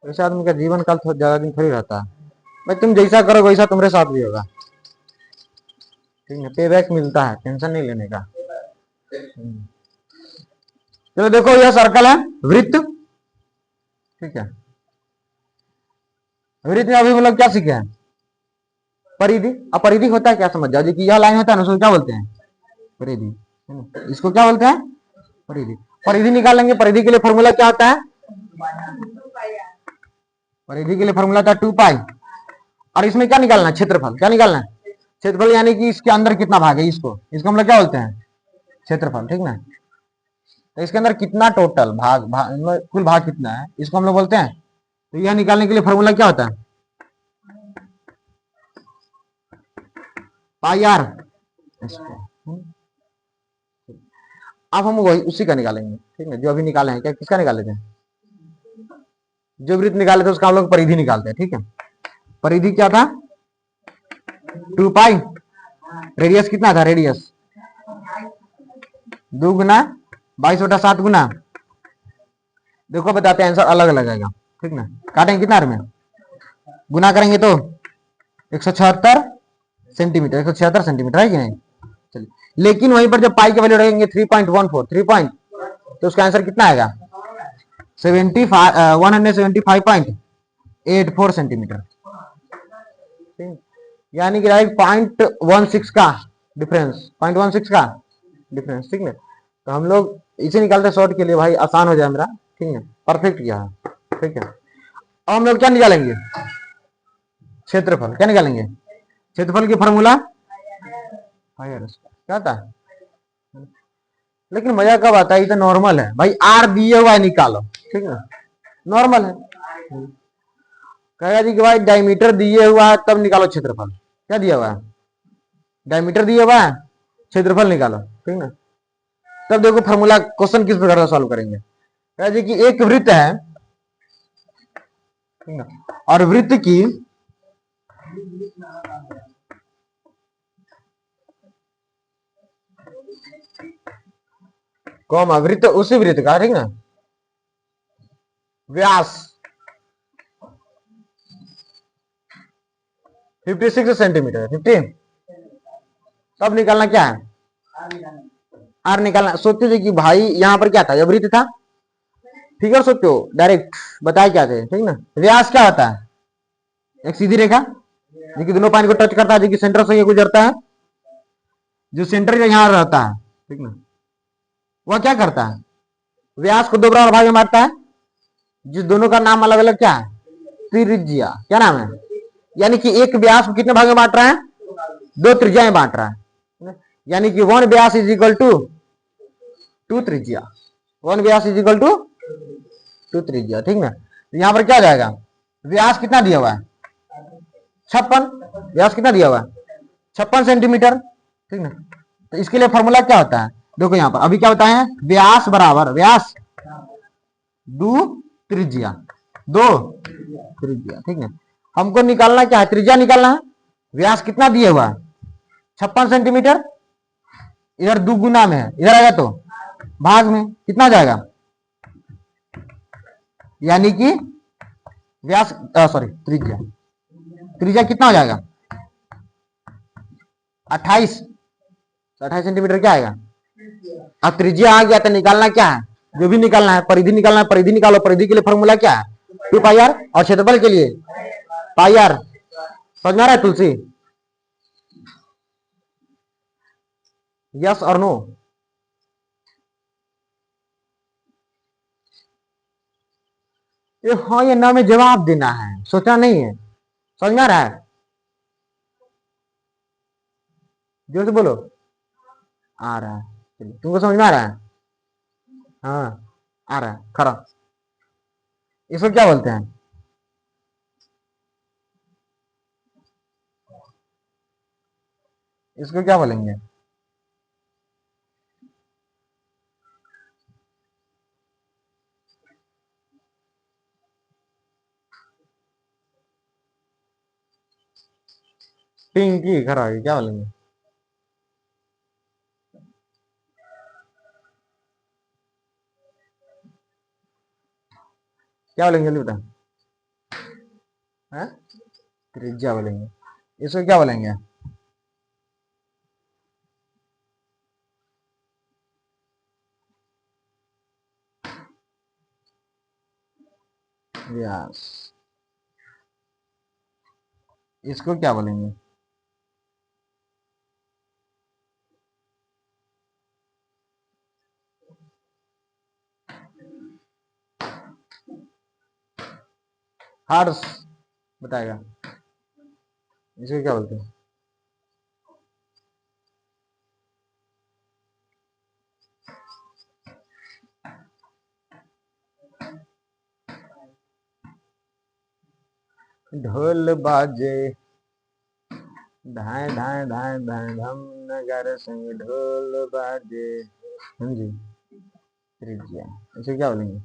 वैसे आदमी का जीवन काल ज्यादा दिन थोड़ी रहता है भाई। तुम जैसा करो वैसा तुम्हारे साथ भी होगा, ठीक है। पे बैक मिलता है, टेंशन नहीं लेने का। चलो देखो, यह सर्कल है, वृत्त, ठीक है। वृत्त में अभी हम लोग क्या सीखे हैं? परिधि। अब परिधि होता है क्या, समझ जाओ जी कि यह लाइन होता है ना, उसको क्या बोलते हैं? परिधि। इसको क्या बोलते हैं? परिधि। परिधि निकालेंगे, परिधि के लिए फॉर्मूला क्या होता है? परिधि के लिए फॉर्मूला था 2 पाई। और इसमें क्या निकालना है? क्षेत्रफल। क्या निकालना है? क्षेत्रफल, यानी कि इसके अंदर कितना भाग है, इसको हम लोग क्या बोलते हैं? क्षेत्रफल, ठीक ना। तो इसके अंदर कितना टोटल कुल भाग कितना है, इसको हम लोग बोलते हैं। तो यह निकालने के लिए फॉर्मूला क्या होता है? पाई आर। अब हम वही उसी का निकालेंगे, ठीक है, जो अभी निकाले हैं। क्या किसका निकाले थे? जो वृत्त निकाले थे उसका हम लोग परिधि निकालते हैं, ठीक है। परिधि क्या था? 2 पाई। रेडियस कितना था? रेडियस 2 गुना 22/7 गुना, देखो बताते हैं, आंसर अलग अलग आएगा, ठीक ना। काटेंगे कितना में? गुना करेंगे तो 176 सेंटीमीटर, 176 सेंटीमीटर है कि नहीं? चलिए, लेकिन वहीं पर जब पाई के वैल्यू रहेंगे 3.14, 3 पॉइंट, तो उसका आंसर कितना आएगा? 175.84 सेंटीमीटर, यानी कि डायरेक्ट 0.16 का डिफरेंस, 0.16 का डिफरेंस, ठीक है। तो हम लोग इसे निकालते शॉर्ट के लिए भाई, आसान हो जाए मेरा, ठीक है। परफेक्ट किया है, ठीक है। अब हम लोग क्या निकालेंगे? क्षेत्रफल। क्या निकालेंगे? क्षेत्रफल की फॉर्मूला क्या था? लेकिन मजा कब आता है? ये तो नॉर्मल है भाई, आर दिए हुआ है, निकालो, ठीक है, नॉर्मल है। कहेगा जी कि भाई डायमीटर दिए हुआ है तब निकालो क्षेत्रफल। क्या दिया हुआ है? डायमीटर दिया हुआ है, क्षेत्रफल निकालो, ठीक ना। तब देखो फॉर्मूला, क्वेश्चन किस प्रकार का सॉल्व करेंगे। कहेगा जी कि एक वृत्त है, ठीक ना, और वृत्त की कॉमा वृत्त, उसी वृत्त का, ठीक ना, व्यास 56 सेंटीमीटर, 50। तब निकालना क्या है? आर निकालना। सोचते थे कि भाई यहाँ पर क्या था? यह वृत्त था, फिगर सोचो डायरेक्ट बताए क्या थे, ठीक ना। व्यास क्या होता है? एक सीधी रेखा जो कि दोनों पॉइंट को टच करता है, जो कि सेंटर से गुजरता है, जो सेंटर का यहाँ रहता है, ठीक ना। वह क्या करता है? व्यास को 2 बराबर भाग में बांटता है, जिस दोनों का नाम अलग अलग क्या है? त्रिज्या। क्या नाम है? यानी कि एक व्यास को कितने भाग में बांट रहा है? 2 त्रिज्या में बांट रहा है, यानी कि 1 व्यास इज इक्वल टू 2 त्रिज्या। 1 व्यास इज इक्वल टू 2 त्रिज्या, ठीक ना। तो यहां पर क्या जाएगा? व्यास कितना दिया हुआ है? 56। व्यास कितना दिया हुआ है? 56 सेंटीमीटर, ठीक ना। तो इसके लिए फॉर्मूला क्या होता है? देखो यहां पर अभी क्या होता है? व्यास बराबर व्यास 2 त्रिज्या, 2 त्रिज्या, ठीक है। हमको निकालना क्या है? त्रिज्या निकालना है। व्यास कितना दिया हुआ है? 56 सेंटीमीटर। इधर 2 गुना में है, इधर आएगा तो भाग में कितना जाएगा? यानी कि व्यास, सॉरी, त्रिज्या, त्रिज्या कितना हो जाएगा? 28। 28 सेंटीमीटर क्या आएगा? अब त्रिज्या आ गया तो निकालना क्या है? जो भी निकालना है, परिधि निकालना है, परिधि निकालो। परिधि के लिए फॉर्मूला क्या है? 2 पाई आर। और क्षेत्रफल के लिए पाई आर। समझ में आ रहा है तुलसी? यस और नो? ये हाँ या ना में जवाब देना है, सोचना नहीं है। समझ में आ रहा है? जोर से बोलो। आ रहा है, चलिए, तुमको समझ में आ रहा है? हाँ, आ रहा है, खरा। इसको क्या बोलते हैं? इसको क्या बोलेंगे? पिंकी, खरा, क्या बोलेंगे? क्या बोलेंगे जल्दी बता। है, त्रिज्या बोलेंगे। इसको क्या बोलेंगे? व्यास। इसको क्या बोलेंगे? हर्ष बताएगा, इसको क्या बोलते हैं? ढोल बाजे ढाई ढाई ढाई ढाई धम नगर संग ढोल बाजे, समझी? त्रिज्या, इसे क्या बोलेंगे?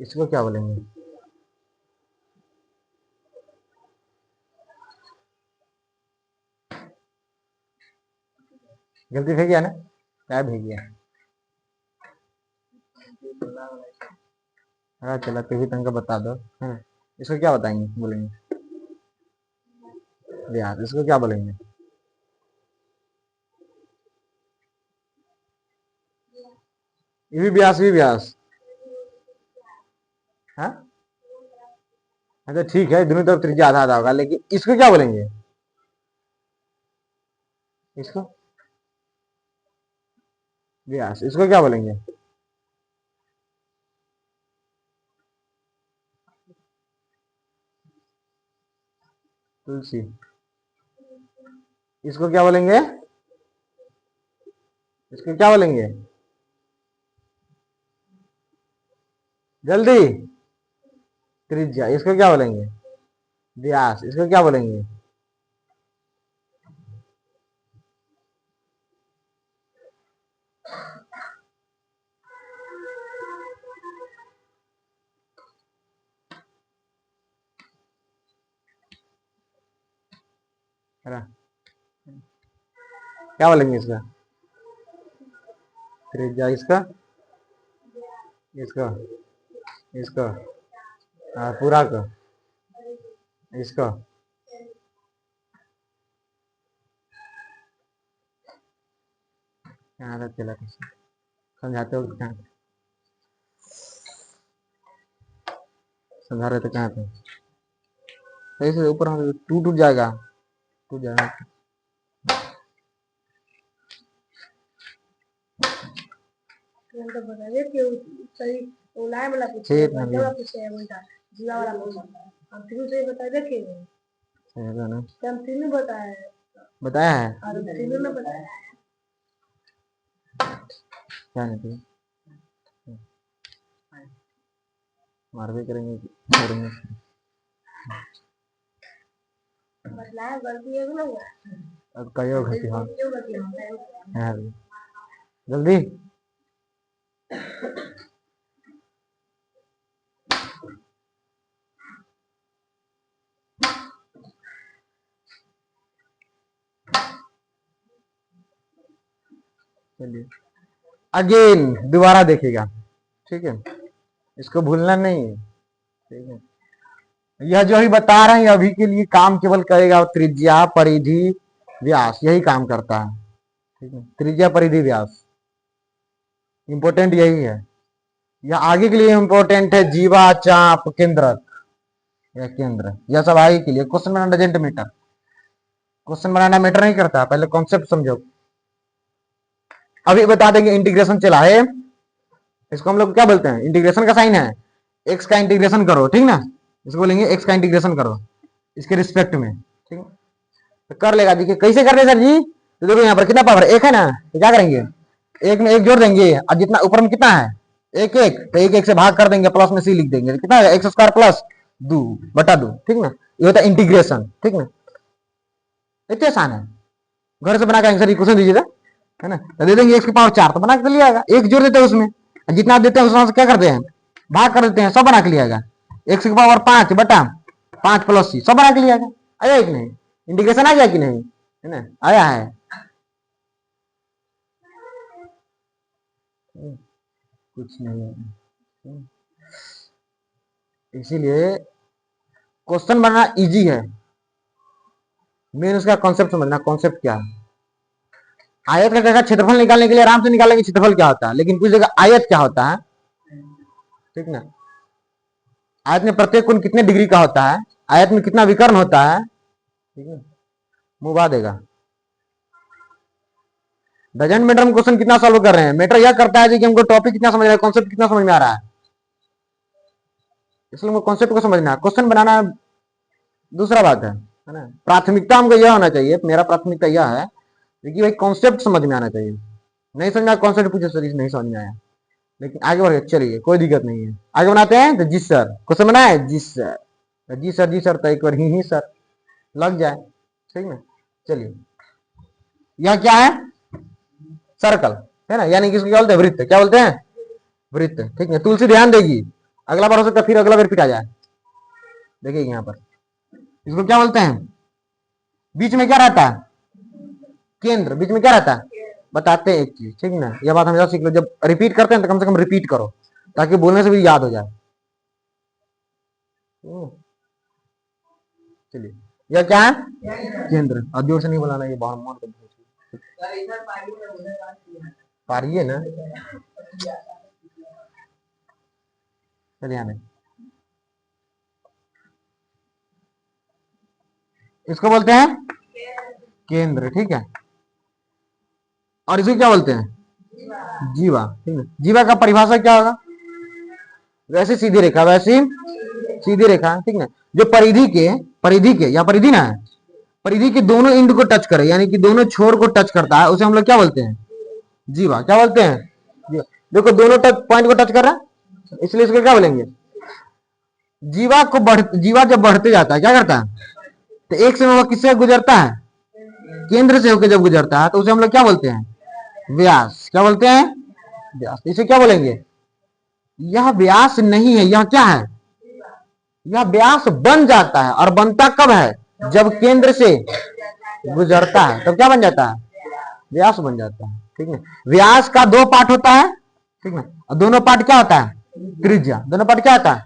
इसको क्या बोलेंगे? गलती भेज गया ना, क्या भेज गया? हाँ चला, तो भी तंग बता दो। हाँ, इसको क्या बताएंगे, बोलेंगे? व्यास। इसको क्या बोलेंगे? ये भी व्यास, भी व्यास। हाँ, अच्छा ठीक है, दोनों तरफ त्रिज्या आधा आधा होगा, लेकिन इसको क्या बोलेंगे? इसको व्यास। इसको क्या बोलेंगे? तुलसी। इसको क्या बोलेंगे? इसको क्या बोलेंगे? जल्दी। त्रिज्या। इसको क्या बोलेंगे? व्यास। इसको क्या बोलेंगे? क्या बोलेंगे इसका? त्रिज्या। इसका? इसका? इसका? हाँ, पूरा का। इसका? कहाँ तक चला, समझाते हो कहाँ? समझा रहे थे कहाँ थे? सही से ऊपर टूट टूट जाएगा, टूट जाएगा। बताया है क्या? नहीं मार भी करेंगे, करेंगे। अब कहियो घटी, हाँ जल्दी। चलिए अगेन दोबारा देखेगा, ठीक है, इसको भूलना नहीं है, ठीक है। यह जो ही बता रहे हैं अभी के लिए काम केवल करेगा त्रिज्या, परिधि, व्यास, यही काम करता है, ठीक है। त्रिज्या, परिधि, व्यास, इंपॉर्टेंट यही है। यह आगे के लिए इंपॉर्टेंट है, जीवा, चाप, केंद्रक या केंद्र, यह सब आगे के लिए। Question banana doesn't matter, question banana matter नहीं करता, पहले कॉन्सेप्ट समझो। अभी बता देंगे इंटीग्रेशन चला है, इसको हम लोग क्या बोलते हैं? इंटीग्रेशन का साइन है, एक्स का इंटीग्रेशन करो, ठीक ना, इसको बोलेंगे एक्स का इंटीग्रेशन करो इसके रिस्पेक्ट में, ठीक है। तो कर लेगा, देखिए कैसे कर रहे सर जी? तो देखो यहाँ पर कितना पावर, एक है ना, तो क्या करेंगे, एक में एक जोड़ देंगे, और जितना ऊपर में कितना है, एक एक, तो एक एक से भाग कर देंगे, प्लस में सी लिख देंगे, कितना है, एक्स स्क्वायर प्लस 2/2, ठीक ना। ये होता है इंटीग्रेशन, ठीक ना, इतने आसान है। घर से बना के आंसर इक्वेशन दीजिएगा, है ना, तो दे देंगे एक्स की पावर 4, तो बना के लिया आएगा, एक जोड़ देते हैं उसमें, जितना देते हैं उसमें क्या करते हैं, भाग कर देते हैं, सब बना के लिया आएगा, एक्स की पावर 5/5 प्लस सी, सब बना के लिया आएगा, आया एक नहीं। इंडिकेशन आ गया कि नहीं, है ना, आया है। कुछ नहीं है, इसीलिए क्वेश्चन बनना इजी है, मेन उसका कॉन्सेप्ट समझना, कॉन्सेप्ट क्या है। आयत का जगह क्षेत्रफल निकालने के लिए आराम से निकालेंगे क्षेत्रफल क्या होता है, लेकिन कुछ जगह आयत क्या होता है, ठीक ना। आयत में प्रत्येक कोण कितने डिग्री का होता है, आयत में कितना विकर्ण होता है, ठीक है, मुबा देगा। डजंट मैटर हम क्वेश्चन कितना सॉल्व कर रहे हैं, मैटर यह करता है कि हमको टॉपिक कितना समझ रहा है, कॉन्सेप्ट कितना समझ में आ रहा है, इसलिए हमको कॉन्सेप्ट को समझना है, क्वेश्चन बनाना दूसरा बात है ना। प्राथमिकता हमको यह होना चाहिए, मेरा प्राथमिकता यह है कि भाई कॉन्सेप्ट समझ में आना चाहिए। नहीं समझ में कॉन्सेप्ट पूछे सर नहीं समझ में आया, लेकिन आगे बढ़ गए, चलिए कोई दिक्कत नहीं है, आगे बनाते हैं। तो जी सर क्वेश्चन बनाए, जी सर, जी सर तो एक बार ही सर लग जाए, ठीक ना। चलिए यह क्या है, सर्कल है ना, यानी कि इसको क्या बोलते हैं, वृत्त, क्या बोलते हैं, वृत्त, ठीक है। तुलसी ध्यान देगी, अगला बार हो सकता है फिर अगला बार फिर आ जाए, देखिए यहाँ पर इसको क्या बोलते हैं, बीच में क्या रहता है, केंद्र, बीच में क्या रहता है, बताते हैं एक चीज, ठीक ना। यह बात हमेशा सीख लो, जब रिपीट करते हैं तो कम से कम रिपीट करो, ताकि बोलने से भी याद हो जाए। चलिए यह क्या है, केंद्र, और जोर से नहीं बोलाना, ये बहुत मन पारिए ना, चलिए आने, इसको बोलते हैं केंद्र, ठीक है। और इसको क्या बोलते हैं, जीवा, ठीक है। जीवा का परिभाषा क्या होगा, वैसे सीधी रेखा, वैसी सीधी रेखा, ठीक है, जो परिधि के या परिधि ना है, परिधि के दोनों इंड को टच करे, यानी कि दोनों छोर को टच करता है, उसे हम लोग क्या बोलते हैं, जीवा, क्या बोलते हैं, जीवा। देखो दोनों टच पॉइंट को टच कर रहा है, इसलिए इसको क्या बोलेंगे, जीवा जब बढ़ते जाता है क्या करता है, तो एक समय वह किससे गुजरता है, केंद्र से होकर जब गुजरता है तो उसे हम लोग क्या बोलते हैं, व्यास, क्या बोलते हैं, व्यास। इसे क्या बोलेंगे, यह व्यास नहीं है, यह क्या है, यह व्यास बन जाता है, और बनता कब है, जब केंद्र से गुजरता है तब क्या बन जाता है, व्यास बन जाता है, ठीक है। व्यास का दो पार्ट होता है, ठीक है, और दोनों पार्ट क्या होता है, त्रिज्या, दोनों पार्ट क्या होता है,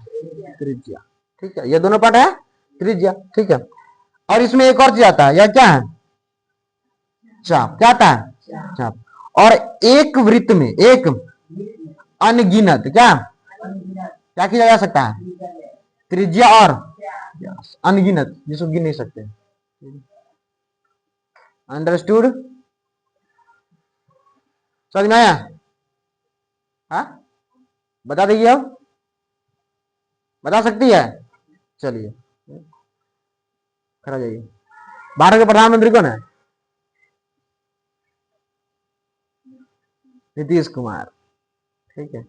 त्रिज्या, ठीक है, ये दोनों पार्ट है त्रिज्या, ठीक है। और इसमें एक और चीज आता है, यह क्या है, चाप, क्या आता है, चाप। और एक वृत्त में एक अनगिनत क्या क्या किया जा सकता है, त्रिज्या और अनगिनत, जिसको गिन नहीं सकते, अंडरस्टूड, समझ में आया, हाँ बता देगी, अब बता सकती है, चलिए खड़ा जाइए। भारत के प्रधानमंत्री कौन है, नीतीश कुमार, ठीक है।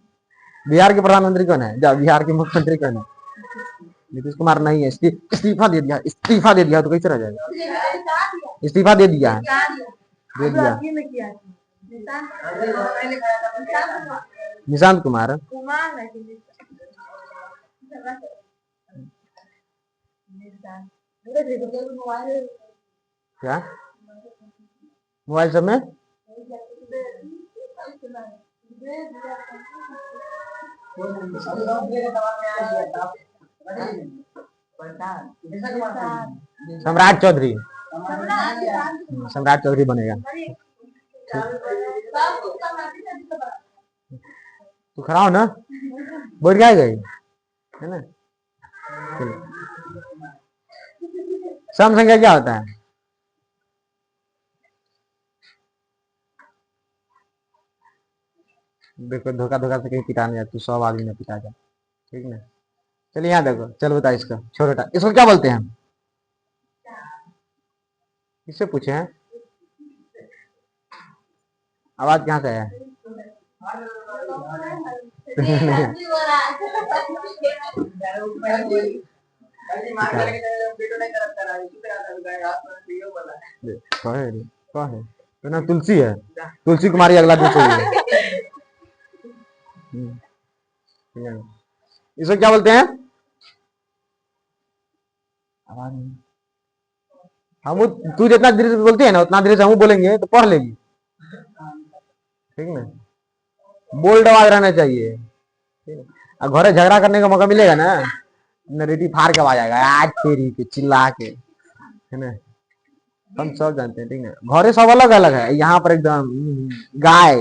बिहार के प्रधानमंत्री कौन है, बिहार के मुख्यमंत्री कौन है, नीतीश कुमार नहीं है, इस्तीफा दे दिया, इस्तीफा दे दिया तो कैसे रह जाएगा, इस्तीफा दे दिया है, दे दिया, निशांत कुमार, क्या मोबाइल सब में सम्राट चौधरी, सम्राट चौधरी बनेगा, तू खड़ा हो ना, बोल क्या गई है ना। सम संख्या क्या होता है, देखो धोखा धोखा से कहीं पिटा नहीं जाए, तू 100 आदमी में पिटा जाए, ठीक ना। चलिए यहाँ देखो, चल बता इसका, छोटा इसको क्या बोलते हैं, इससे पूछे हैं, आवाज कहाँ से आया कौन है, तो ना तुलसी है, तुलसी कुमारी अगला दिन चाहिए, इसको क्या बोलते हैं, आवाज हम तू जितना धीरे से बोलती है ना उतना धीरे से हम बोलेंगे तो पढ़ लेगी, ठीक ना। बोल्ड आवाज रहना चाहिए, और घरे झगड़ा करने का मौका मिलेगा ना, नरेटिव फाड़ के आवाज आएगा, आज तेरी के चिल्ला के, है ना। हम सब जानते हैं, ठीक है। घरे सब अलग अलग है, यहाँ पर एकदम गाय,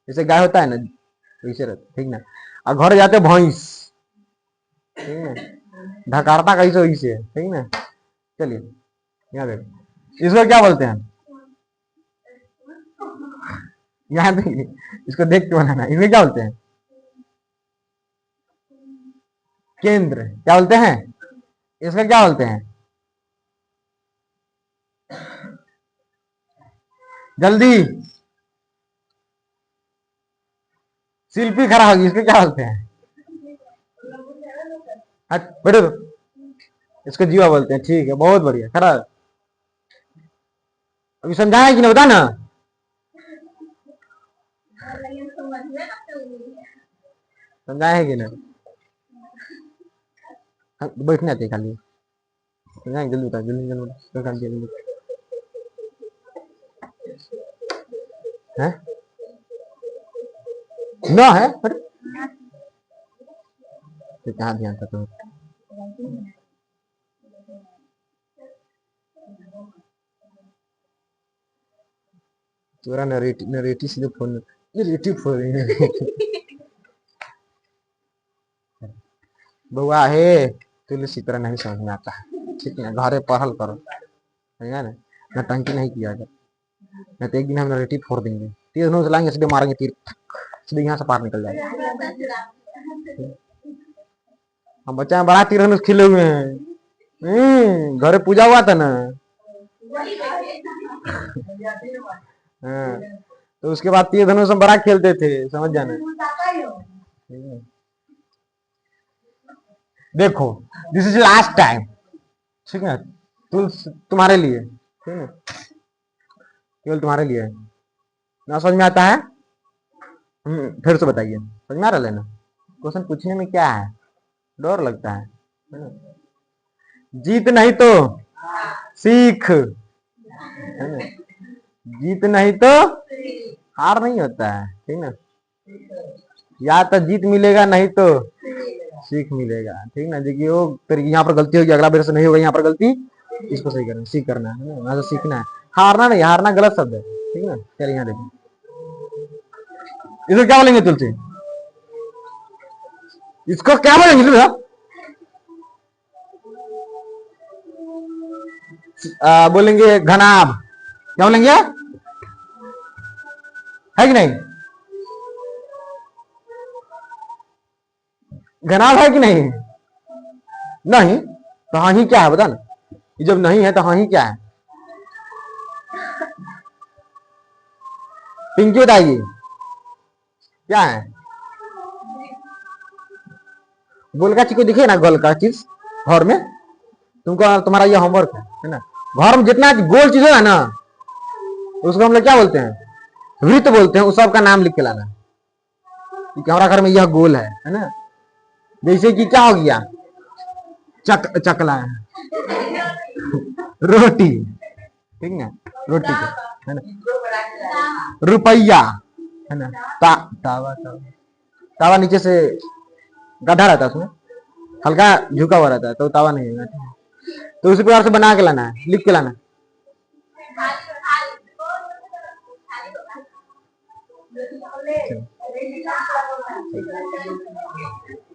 जैसे गाय होता है ना वैसे रहते, ठीक ना। और घर जाते भैंस, ठीक है, ढकारता कैसे वैसे, ठीक ना। चलिए यहाँ देख, इसको क्या बोलते हैं, यहाँ देखिए, इसको देख के बनाना, इसमें क्या बोलते हैं, केंद्र, क्या बोलते हैं, इसका क्या बोलते हैं, जल्दी, शिल्पी खड़ा होगी, इसको क्या बोलते हैं, बैठो, इसको जीवा बोलते हैं, ठीक है, बहुत बढ़िया, खड़ा। अभी समझाया कि नहीं, बता ना, समझाया है कि नहीं, बैठने आते खाली, समझाएंगे, जल्दी बता, जल्दी जल्दी है ना, है तो कहाँ ध्यान था तो, तुम्हारा नरेटिव सीधे फोन, नरेटिव फोन बउआ है, तुलसी तरह नहीं समझ में आता है, ठीक है, घरे पढ़ल करो, है ना, नटंकी नहीं किया जाए, नहीं तो एक दिन हम नरेटिव फोड़ देंगे, तीर धनुष लाएंगे, सीधे मारेंगे तीर, सीधे यहाँ से पार निकल जाएगा। हम बच्चा में बड़ा तीर धनुष खिले हुए हैं, घरे पूजा हुआ था ना, हाँ, तो उसके बाद तीर धनुष हम बड़ा खेलते थे, समझ जाना। देखो दिस इज लास्ट टाइम, ठीक है, तुम्हारे लिए, ठीक है, केवल तुम्हारे लिए, ना समझ में आता है, फिर से बताइए, समझ में आ रहा है ना, क्वेश्चन पूछने में क्या है, डर लगता है ना? जीत नहीं तो सीख, है ना, जीत नहीं तो हार नहीं होता है, ठीक ना, या तो जीत मिलेगा नहीं तो सीख मिलेगा, ठीक ना। देखिए वो तेरी यहाँ पर गलती होगी, अगला बार से नहीं होगा यहाँ पर गलती, इसको सही करना, सीख करना है ना, यहाँ से सीखना है, हारना नहीं, हारना गलत शब्द है, ठीक ना। चलिए यहाँ देखिए, इसको क्या बोलेंगे तुलसी, इसको क्या बोलेंगे तुलसी, बोलेंगे घनाभ, क्या बोलेंगे, है कि नहीं, घनाभ है कि नहीं, नहीं तो हाँ ही क्या है, बता ना, जब नहीं है तो हाँ ही क्या है, पिंकी बताइए क्या है, गोल का चीज को दिखे ना, गोल का चीज घर में, तुमको तुम्हारा ये होमवर्क है ना, घर में जितना गोल चीज है ना उसको हम लोग क्या बोलते हैं, वृत्त बोलते हैं, उस सब का नाम लिख के लाना, हमारा घर में यह गोल है ना। जैसे कि क्या हो गया, चकला है, रोटी, ठीक ना, रोटी के, है ना, रुपया, है ना, तावा, तावा नीचे से गड्ढा रहता है, उसमें हल्का झुका हुआ रहता है, तो तावा नहीं है, तो उसी प्रकार से बना के लाना है, लिख के लाना है,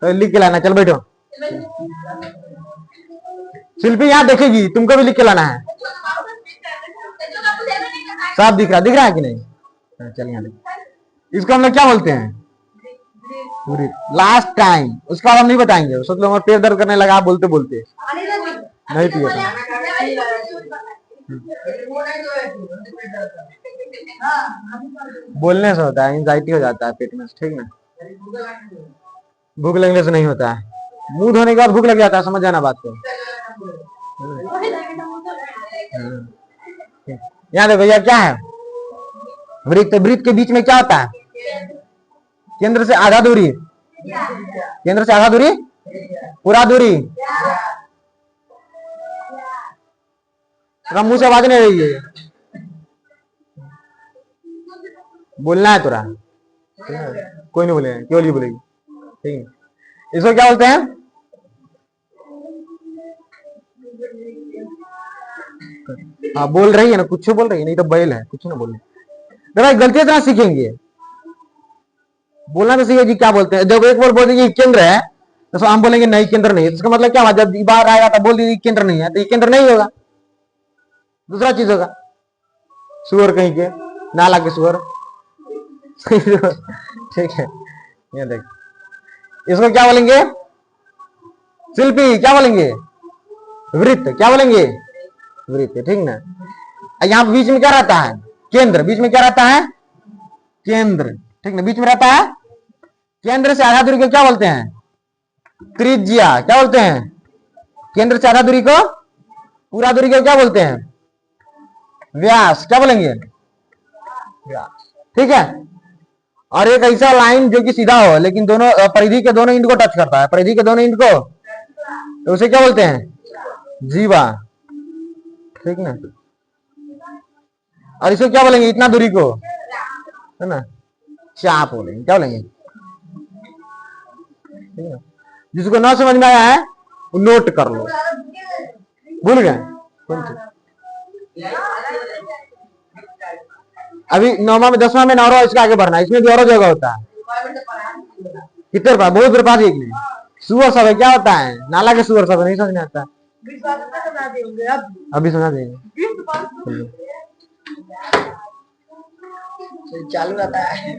तो लिख के लाना, चल बैठो, शिल्पी यहाँ देखेगी, तुमको भी लिख के लाना है, सब दिख रहा है कि नहीं, चल यहाँ देखो, इसको हम लोग क्या बोलते हैं, लास्ट टाइम, उसका हम नहीं बताएंगे, सोच लो हमारे पेट दर्द करने लगा बोलते बोलते, नहीं पिए बोलने से होता है, एंजाइटी हो जाता है पेट में, ठीक ना, भूख लगने से नहीं होता है, मुंह धोने के बाद भूख लग जाता है, समझ जाना बात को, यहाँ देखो भैया क्या है, वृत्त, वृत्त के बीच में क्या होता है, केंद्र से आधा दूरी, केंद्र से आधा दूरी, पूरा दूरी, तेरा मुंह से आवाज नहीं रही है, बोलना है तुरा, कोई नहीं बोलेगा, केवल ही बोलेगी, ठीक है। इसको क्या बोलते हैं? हाँ बोल रही है ना, कुछ बोल रही है, नहीं तो बैल है, कुछ ना बोले। भाई गलती इतना सीखेंगे, बोलना तो सीखे जी क्या बोलते हैं। जब एक बार बोल दीजिए केंद्र है तो हम बोलेंगे नहीं केंद्र नहीं है, इसका मतलब क्या हुआ? जब बार आएगा तो बोल दीजिए केंद्र नहीं है, तो ये केंद्र नहीं होगा, दूसरा चीज होगा। सुअर कहीं के, नाला के सुअर। ठीक है, ये देख, इसको क्या बोलेंगे? शिल्पी क्या बोलेंगे? वृत्त। क्या बोलेंगे? वृत्त, ठीक ना। यहाँ बीच में क्या रहता है? केंद्र। बीच में क्या रहता है? केंद्र, ठीक ना, बीच में रहता है। केंद्र से आधा दूरी को क्या बोलते हैं? त्रिज्या। क्या बोलते हैं? केंद्र से आधा दूरी को, पूरा दूरी को क्या बोलते हैं? व्यास। क्या बोलेंगे? व्यास, ठीक है। और एक ऐसा लाइन जो कि सीधा हो लेकिन दोनों परिधि के दोनों इंड को टच करता है, परिधि के दोनों इंड को, तो उसे क्या बोलते हैं? जीवा, ठीक ना। और इसको क्या बोलेंगे? इतना दूरी को, है ना, चाप बोलेंगे। क्या बोलेंगे? जिसको ना समझ में आया है वो नोट कर लो, भूल गए? अभी 9वां में 10वां में ना और इसका आगे बढ़ना, इसमें भी और जगह होता है। कितने रुपया? बहुत रुपया एक नहीं। सुअर सब है, क्या होता है? नाला के सुअर सब नहीं समझ में आता। अभी सुना देंगे, चालू रहता है।